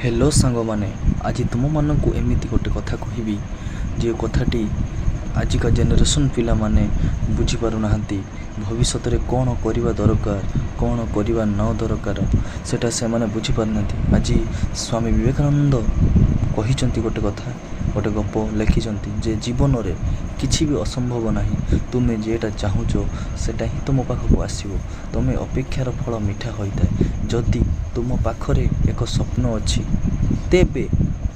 Hello सांग माने आज तुम मानक एमती गोटे कथा कहबी जे कथाटी आजिका जेनेरेशन पिला माने बुझी पारु नाहंती भविष्य रे कौन करवा दरकार कौन करवा न दरकार सेटा से माने बुझी पारु नाहंती। आज स्वामी विवेकानंद कहिचंती गोटे कथा गोटे गप लिखिचंती जे जीवन रे किछि भी असंभव नहीं तुम्हें जेटा चाहूचो सेटा ही तुम पाखक आसीबो। तुम्हें अपेक्षार फल मीठा होइताए। जदि तुम पाखरे एक स्वप्न अच्छी तेबे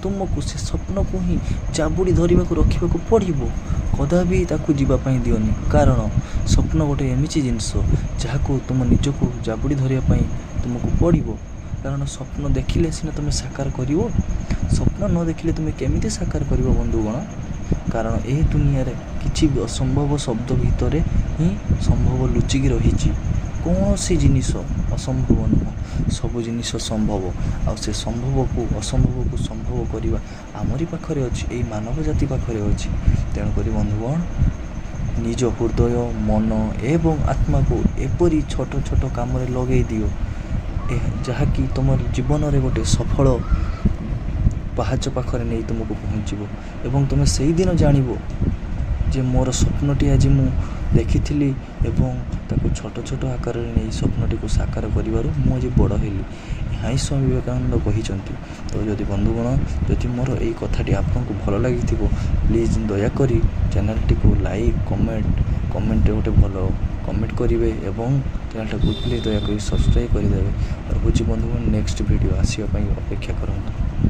तुमको से स्वप्न को ही चाबुड़ी धरने को रखा पड़ो। कदापि ताकू जीवाई दियोनी कारण स्वप्न गोटे एमती जिनस जहाँ तुम निजक जाबुड़ी धरने तुमको पड़ो। कारण स्वप्न देखिले सीना तुम साकार कर स्वप्न न देखिले तुम केमिति साकार कर बंधुगण। कारण यह दुनिया रे किछि भी असंभव शब्द भितर ही संभव लुचिकी रही। कौन सी जिनिस असंभव नुह सब जिनिस संभव से संभव को असंभव को संभव करवा आमरी पाखरे अच्छी यही मानव जाति पाखरे अच्छी। तेणुक बंधुगण निज हृदय मन एवं आत्मा को एपरी छोट छोट काम लगे दियो जहाँकि तुम जीवन रे गोटे सफल पहाच पाखरे नहीं तुमको पहुँचब एवं तुम से ही दिन जानब जे मोर स्वप्नटी आज मु देखी एवं ताको छोट छोट आकार नहीं स्वप्नटी को साकार करिवारु मु आज बड़ हेली। यहाँ स्वामी विवेकानंद कहिचंती। तो जदि बंधुगण जदि मोर यही कथाटी आपको भल लगी प्लीज दयाकोरी चैनल टी को लाइक कमेंट गोटे भल कमेंट करेंगे एवं चैनल को प्लीज दयाकोरी सब्सक्राइब करदे। और हूँ बंधुगण नेक्स्ट वीडियो आसापी अपेक्षा करते।